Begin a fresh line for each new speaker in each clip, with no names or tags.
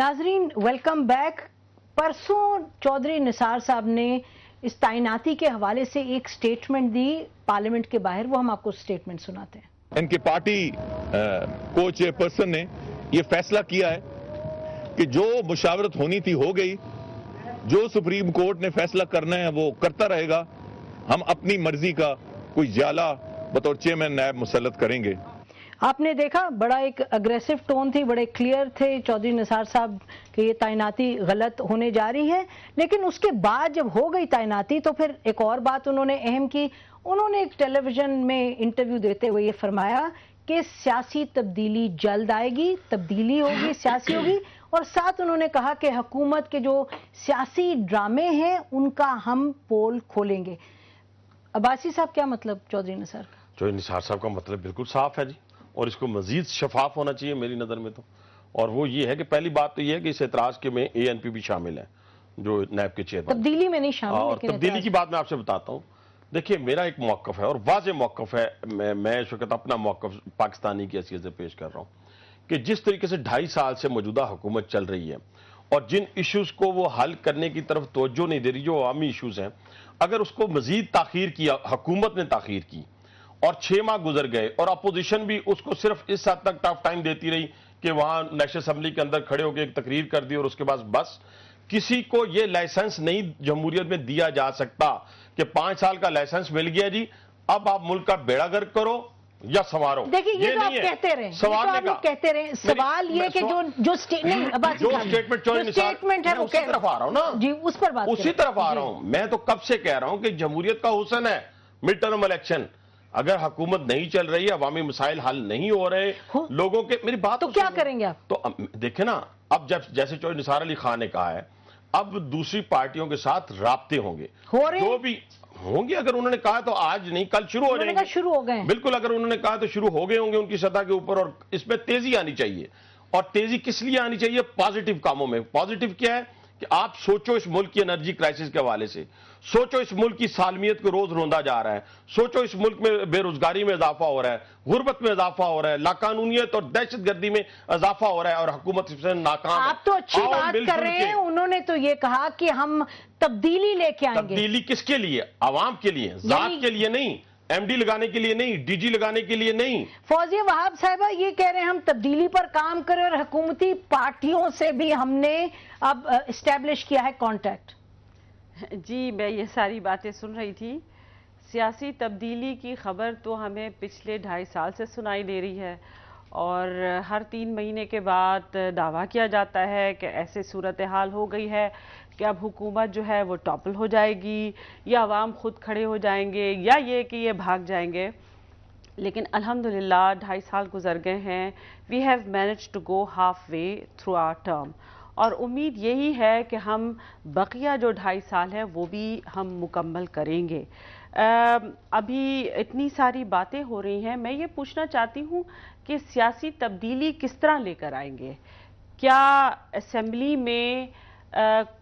नाजरीन welcome back. परसों चौधरी निसार साहब ने इस तैनाती के हवाले से एक स्टेटमेंट दी पार्लियामेंट के बाहर, वो हम आपको स्टेटमेंट सुनाते हैं।
इनके पार्टी को चेयरपर्सन ने ये फैसला किया है कि जो मुशावरत होनी थी हो गई, जो सुप्रीम कोर्ट ने फैसला करना है वो करता रहेगा। हम अपनी मर्जी का कोई जाला बतौर चेयरमैन नायब मुसल्लत करेंगे।
आपने देखा बड़ा एक अग्रेसिव टोन थी, बड़े क्लियर थे चौधरी निसार साहब कि ये तैनाती गलत होने जा रही है। लेकिन उसके बाद जब हो गई तैनाती तो फिर एक और बात उन्होंने अहम की। उन्होंने एक टेलीविजन में इंटरव्यू देते हुए ये फरमाया कि सियासी तब्दीली जल्द आएगी, तब्दीली होगी, सियासी होगी। और साथ उन्होंने कहा कि हुकूमत के जो सियासी ड्रामे हैं उनका हम पोल खोलेंगे। अब्बासी साहब, क्या मतलब चौधरी निसार का?
चौधरी निसार साहब का मतलब बिल्कुल साफ है जी, और इसको मजीद शफाफ होना चाहिए मेरी नज़र में तो। और वो ये है कि पहली बात तो ये है कि इस एतराज के में ANP भी शामिल है, जो नैब के चेयरमैन।
तब्दीली में नहीं शामिल,
और तब्दीली की बात मैं आपसे बताता हूँ। देखिए, मेरा एक मौक़िफ़ है और वाज़ेह मौक़िफ़ है, मैं इस वक्त अपना मौक़िफ़ पाकिस्तानी की हैसियत से पेश कर रहा हूँ कि जिस तरीके से 2.5 साल से मौजूदा हुकूमत चल रही है और जिन इशूज़ को वो हल करने की तरफ तवज्जो नहीं दे रही, जो अवामी इशूज़ हैं, अगर उसको मज़ीद ताख़ीर किया, हुकूमत ने ताख़ीर की और 6 माह गुजर गए और अपोजिशन भी उसको सिर्फ इस हद तक टफ टाइम देती रही कि वहां नेशनल असेंबली के अंदर खड़े होकर एक तकरीर कर दी और उसके बाद बस। किसी को ये लाइसेंस नहीं जमहूरियत में दिया जा सकता कि 5 साल का लाइसेंस मिल गया जी, अब आप मुल्क का बेड़ा गर्क करो या संवारो।
देखिए, ये तो आप कहते रहे, कहते रहे। सवाल ये कि जो स्टेटमेंट है वो
उसी तरफ आ रहा हूं ना
जी, उस पर बात
उसी तरफ आ रहा हूं। मैं तो कब से कह रहा हूं कि जमहूरियत का हुस्न है मिड टर्म इलेक्शन। अगर हुकूमत नहीं चल रही, अवामी मसाइल हल नहीं हो रहे लोगों के, मेरी बात
तो क्या करेंगे आप?
तो देखे ना, अब जैसे चौधरी निसार अली खान ने कहा है, अब दूसरी पार्टियों के साथ राब्ते होंगे,
हो रहे
जो भी होंगे। अगर उन्होंने कहा तो आज नहीं कल शुरू हो जाएंगे,
शुरू हो गए।
बिल्कुल, अगर उन्होंने कहा तो शुरू हो गए होंगे उनकी सतह के ऊपर। और इसमें तेजी आनी चाहिए। और तेजी किस लिए आनी चाहिए? पॉजिटिव कामों में। पॉजिटिव क्या है कि आप सोचो इस मुल्क की एनर्जी क्राइसिस के हवाले से, सोचो इस मुल्क की सालमियत को रोज रोंदा जा रहा है, सोचो इस मुल्क में बेरोजगारी में इजाफा हो रहा है, गुर्बत में इजाफा हो रहा है, लाकानूनियत और दहशतगर्दी में इजाफा हो रहा है और हुकूमत इससे नाकाम है।
आप तो अच्छी बात कर रहे हैं। उन्होंने तो ये कहा कि हम तब्दीली लेके आएंगे।
तब्दीली किसके लिए? आवाम के लिए, जात के लिए नहीं, MD लगाने के लिए नहीं, DG लगाने के लिए नहीं।
फौजिया वहाब साहिबा ये कह रहे हैं हम तब्दीली पर काम करें और हुकूमती पार्टियों से भी हमने अब एस्टैब्लिश किया है कांटेक्ट।
जी, मैं ये सारी बातें सुन रही थी। सियासी तब्दीली की खबर तो हमें पिछले 2.5 साल से सुनाई दे रही है और हर 3 महीने के बाद दावा किया जाता है कि ऐसे सूरत हाल हो गई है कि अब हुकूमत जो है वो टॉपल हो जाएगी या अवाम खुद खड़े हो जाएंगे या ये कि ये भाग जाएंगे। लेकिन अल्हम्दुलिल्लाह 2.5 साल गुजर गए हैं। We have managed to go half way through our term और उम्मीद यही है कि हम बकिया जो 2.5 साल है वो भी हम मुकम्मल करेंगे। अभी इतनी सारी बातें हो रही हैं, मैं ये पूछना चाहती हूँ कि सियासी तब्दीली किस तरह लेकर आएंगे? क्या असेंबली में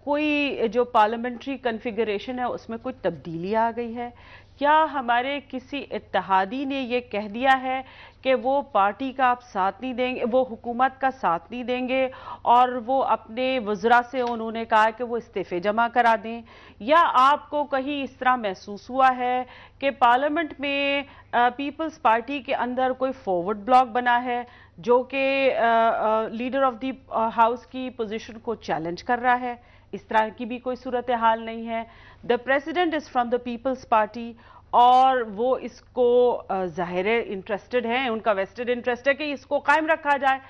कोई जो पार्लियामेंट्री कन्फिगरेशन है उसमें कोई तब्दीली आ गई है? क्या हमारे किसी इत्तेहादी ने ये कह दिया है कि वो पार्टी का आप साथ नहीं देंगे, वो हुकूमत का साथ नहीं देंगे और वो अपने वज़रा से उन्होंने कहा कि वो इस्तीफ़े जमा करा दें? या आपको कहीं इस तरह महसूस हुआ है कि पार्लियामेंट में पीपल्स पार्टी के अंदर कोई फॉरवर्ड ब्लॉक बना है जो कि लीडर ऑफ द हाउस की पोजीशन को चैलेंज कर रहा है? इस तरह की भी कोई सूरत हाल नहीं है। The president is from the People's Party और वो इसको ज़ाहिर है इंटरेस्टेड हैं, उनका वेस्टेड इंटरेस्ट है कि इसको कायम रखा जाए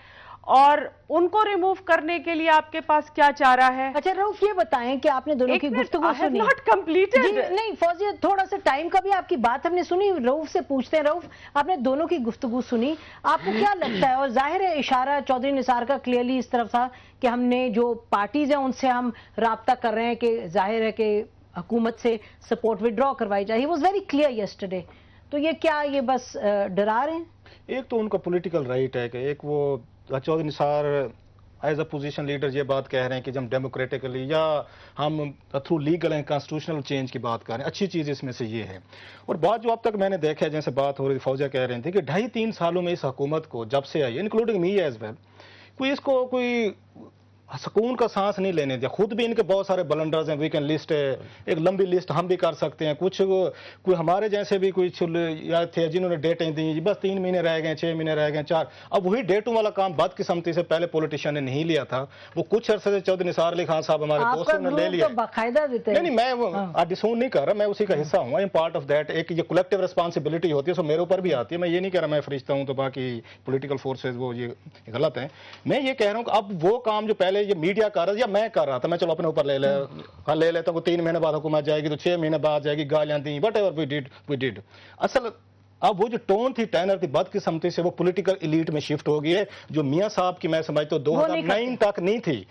और उनको रिमूव करने के लिए आपके पास क्या चारा है?
अच्छा रऊफ, ये बताएं कि आपने दोनों की गुफ्तगू सुनी?
Not completed.
नहीं फौजिया, थोड़ा सा टाइम का भी, आपकी बात हमने सुनी। रऊफ से पूछते हैं। रऊफ, आपने दोनों की गुफ्तगू सुनी, आपको क्या लगता है? और जाहिर है इशारा चौधरी निसार का क्लियरली इस तरफ था कि हमने जो पार्टीज हैं उनसे हम राब्ता कर रहे हैं कि जाहिर है कि हुकूमत से सपोर्ट विड्रॉ करवाई जाए। He was very clear yesterday. तो ये क्या ये बस डरा रहे हैं?
एक तो उनका पॉलिटिकल राइट है कि एक वो Chaudhry Nisar as a position leader ये बात कह रहे हैं कि जब डेमोक्रेटिकली या हम through legal and constitutional change की बात कर रहे हैं। अच्छी चीज़ इसमें से ये है। और बात जो अब तक मैंने देखा है, जैसे बात हो रही थी, फौजिया कह रहे थे कि 2.5-3 सालों में इस हुकूमत को जब से आई, इंक्लूडिंग मी एज वेल, कोई इसको कोई सुकून का सांस नहीं लेने दिया। खुद भी इनके बहुत सारे ब्लंडर्स हैं, वीकेंड लिस्ट है, एक लंबी लिस्ट हम भी कर सकते हैं। कुछ कोई हमारे जैसे भी कोई या थे जिन्होंने डेटें दी, बस 3 महीने रह गए, 6 महीने रह गए, 4। अब वही डेटों वाला काम बदकिस्मती से पहले पॉलिटिशियन ने नहीं लिया था, वो कुछ अरसे से चौधरी निसार अली खान साहब हमारे दोस्तों ने ले लिया।
बाकायदा देते हैं।
नहीं, मैं डिसोन नहीं कर रहा, मैं उसी का हिस्सा हूँ, I am part of that. एक ये कलेक्टिव रिस्पांसिबिलिटी होती है, सो मेरे ऊपर भी आती है। मैं ये नहीं कह रहा मैं फरिश्ता हूँ तो बाकी पॉलिटिकल फोर्सेज वो ये गलत है। मैं ये कह रहा हूँ कि अब वो काम जो पहले ये मीडिया कर रहा था या मैं कर रहा था, मैं चलो अपने ऊपर ले लेता हूँ, 3 महीने बाद हुकूमत जाएगी तो 6 महीने बाद जाएगी, गालियां दी, वट एवर वी डिड। असल अब वो जो टोन थी, टेनर थी, बदकिस्मती से वो पॉलिटिकल एलीट में शिफ्ट हो गई है, जो मियां साहब की मैं समझता हूँ 2009 तक नहीं थी,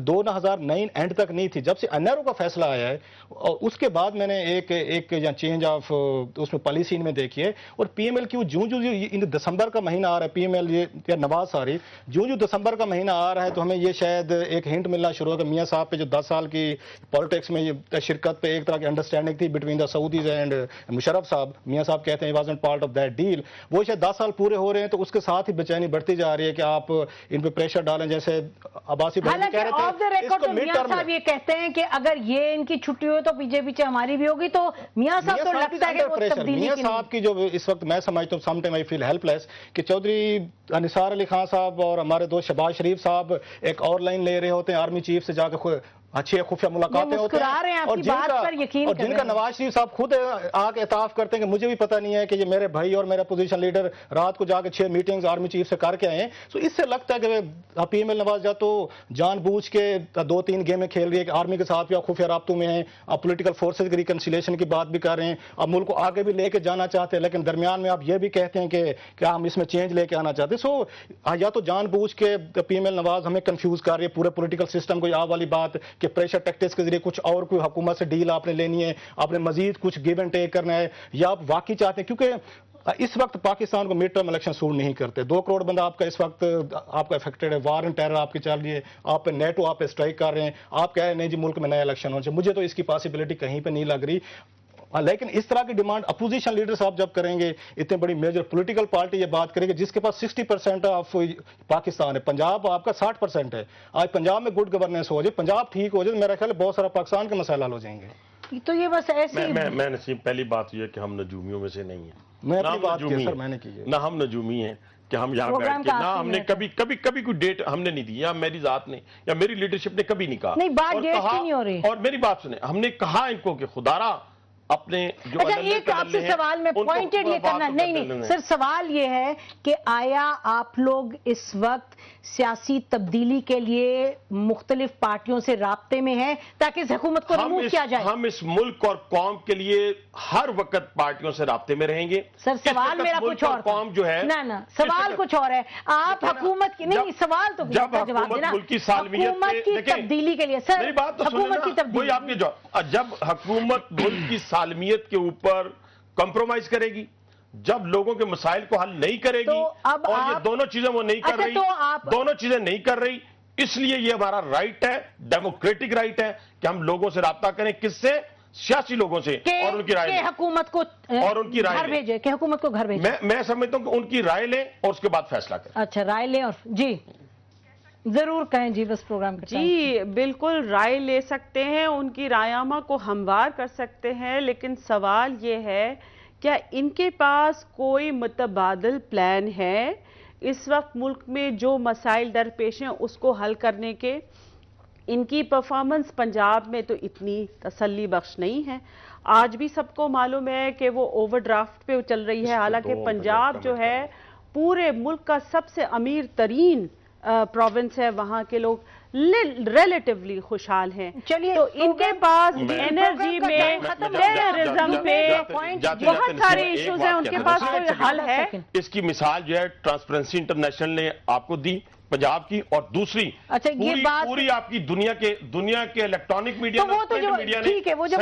2009 एंड तक नहीं थी। जब से एनआरओ का फैसला आया है और उसके बाद मैंने एक चेंज ऑफ उसमें पॉलिसी में देखी है। और पीएमएल की जो इन दिसंबर का महीना आ रहा है, पीएमएल ये या नवाज सारी जो दिसंबर का महीना आ रहा है, तो हमें ये शायद एक हिंट मिलना शुरू होगा मियां साहब पे जो 10 साल की पॉलिटिक्स में ये शिरकत पे एक तरह की अंडरस्टैंडिंग थी between the Saudis and Musharraf साहब। मियां साहब कहते हैं wasn't part of that deal. वो शायद 10 साल पूरे हो रहे हैं, तो उसके साथ ही बेचैनी बढ़ती जा रही है कि आप इन पे प्रेशर डालें, जैसे अब्बासी भाई कह रहे थे।
इसको मिड टर्म साहब ये कहते हैं कि अगर ये इनकी छुट्टी हो तो पीछे हमारी भी होगी, तो मियां साहब तो लगता है कि वो तब्दीली
मियां साहब की जो इस वक्त मैं समझता हूँ, some time I feel helpless कि चौधरी निसार अली खान साहब और हमारे दोस्त शहबाज शरीफ साहब एक और लाइन ले रहे होते हैं, आर्मी चीफ से जाकर अच्छी खुफिया मुलाकातें होती हैं, और जिनका नवाज शरीफ साहब खुद आके एताफ करते हैं कि मुझे भी पता नहीं है कि ये मेरे भाई और मेरा पोजीशन लीडर रात को जाके 6 मीटिंग्स आर्मी चीफ से करके आए हैं। तो इससे लगता है कि पीएमएल नवाज या तो जानबूझ के 2-3 गेमें खेल रही है कि आर्मी के साथ भी आप खुफिया राब्तों में हैं, आप पॉलिटिकल फोर्सेज की रिकन्सिलेशन की बात भी कर रहे हैं, आप मुल्क को आगे भी लेके जाना चाहते हैं, लेकिन दरमियान में आप ये भी कहते हैं कि क्या हम इसमें चेंज लेके आना चाहते हैं। सो या तो जानबूझ के पीएमएल नवाज हमें कंफ्यूज कर रही है पूरे पॉलिटिकल सिस्टम को, या वाली बात कि प्रेशर टैक्टिक्स के जरिए कुछ और कोई हुकूमत से डील आपने लेनी है, आपने मजीद कुछ गिव एंड टेक करना है, या आप वाकई चाहते हैं, क्योंकि इस वक्त पाकिस्तान को मिड टर्म इलेक्शन सूट नहीं करते। 2 करोड़ बंदा आपका इस वक्त आपका अफेक्टेड है, वार एंड टेरर आपकी चल रही है, आप पे नेटो आप पे स्ट्राइक कर रहे हैं, आप कह रहे हैं नहीं जी मुल्क में नया इलेक्शन होना चाहिए। मुझे तो इसकी पॉसिबिलिटी कहीं पे नहीं लग रही। लेकिन इस तरह की डिमांड अपोजिशन लीडर साहब जब करेंगे, इतने बड़ी मेजर पॉलिटिकल पार्टी ये बात करेगी जिसके पास 60% ऑफ पाकिस्तान है, पंजाब आपका 60% है। आज पंजाब में गुड गवर्नेंस हो जाए, पंजाब ठीक हो जाए, मेरा ख्याल है बहुत सारा पाकिस्तान के मसाइल हल हो जाएंगे।
तो ये बस ऐसे
मैं नसीब, पहली बात ये कि हम नजूमियों में से नहीं है,
मैं अपनी बात की सर मैंने की है
ना, हम नजूमी हैं कि हम यहाँ बैठ के ना हमने कभी कोई डेट हमने नहीं दी, या मेरी जात ने या मेरी लीडरशिप ने कभी नहीं कहा,
नहीं बात डेट की नहीं हो रही।
और मेरी बात सुने, हमने कहा इनको कि खुदारा अपने जो
अच्छा एक आपसे सवाल में पॉइंटेड ये करना नहीं सर, सवाल ये है कि आया आप लोग इस वक्त सियासी तब्दीली के लिए मुख्तलिफ पार्टियों से राब्ते में हैं ताकि इस हुकूमत को रिमूव किया जाए?
हम इस मुल्क और कौम के लिए हर वक्त पार्टियों से राब्ते में रहेंगे।
सर सवाल मेरा कुछ और,
कौम जो है
ना सवाल कुछ और है। आप हुकूमत की नहीं, सवाल तो
जब हुकूमत मुल्क की सालमियत
की तब्दीली के लिए सर,
मेरी बात तो
हुकूमत की तब्दीली,
आपने जब हुकूमत मुल्क की सालमियत के ऊपर कॉम्प्रोमाइज करेगी, जब लोगों के मसाइल को हल नहीं करेगी,
तो अब
और ये दोनों चीजें वो नहीं कर रही, दोनों चीजें नहीं कर रही, इसलिए ये हमारा राइट है, डेमोक्रेटिक राइट है कि हम लोगों से राब्ता करें, किससे? सियासी लोगों से, और उनकी राय
हुकूमत को
और उनकी राय
घर भेजे, कि हुकूमत को घर भेजे।
मैं समझता हूं कि उनकी राय लें और उसके बाद फैसला करें।
अच्छा राय लें, और जी जरूर कहें जी, बस प्रोग्राम
जी बिल्कुल राय ले सकते हैं, उनकी रायनामा को हमवार कर सकते हैं, लेकिन सवाल ये है क्या इनके पास कोई मुतबादिल प्लान है इस वक्त मुल्क में जो मसाइल दरपेश हैं उसको हल करने के? इनकी परफॉर्मेंस पंजाब में तो इतनी तसल्ली बख्श नहीं है। आज भी सबको मालूम है कि वो ओवरड्राफ्ट पे चल रही है, हालांकि पंजाब जो है पूरे मुल्क का सबसे अमीर तरीन प्रोविंस है, वहां के लोग रिलेटिवली खुशहाल हैं।
चलिए
तो इनके पास एनर्जी में, टेररिज्म पे बहुत सारे इश्यूज हैं, उनके पास कोई हल है?
इसकी मिसाल जो है ट्रांसपेरेंसी इंटरनेशनल ने आपको दी पंजाब की, और दूसरी
अच्छा ये बात
पूरी आपकी दुनिया के इलेक्ट्रॉनिक मीडिया
तो वो तो जो ठीक है, वो जब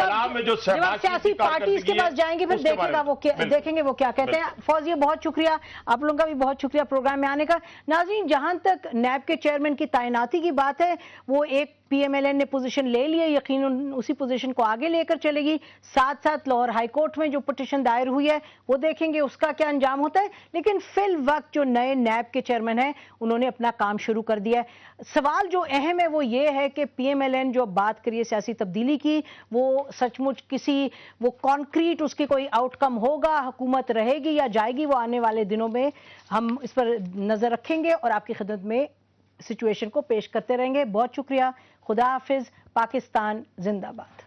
सियासी पार्टी के पास जाएंगे फिर देखेगा वो देखेंगे वो क्या कहते हैं। फौजिया बहुत शुक्रिया, आप लोगों का भी बहुत शुक्रिया प्रोग्राम में आने का। नाज़रीन, जहां तक नैब के चेयरमैन की तैनाती की बात है, वो एक PMLN ने पोजीशन ले ली है, यकीनन उसी पोजीशन को आगे लेकर चलेगी। साथ साथ लाहौर हाई कोर्ट में जो पिटीशन दायर हुई है वो देखेंगे उसका क्या अंजाम होता है। लेकिन फिल वक्त जो नए नैब के चेयरमैन हैं उन्होंने अपना काम शुरू कर दिया है। सवाल जो अहम है वो ये है कि PMLN जो बात करिए सियासी तब्दीली की, वो सचमुच किसी वो कॉन्क्रीट उसकी कोई आउटकम होगा, हुकूमत रहेगी या जाएगी, वो आने वाले दिनों में हम इस पर नजर रखेंगे और आपकी खिदमत में सिचुएशन को पेश करते रहेंगे। बहुत शुक्रिया। खुदा हाफिज। पाकिस्तान जिंदाबाद।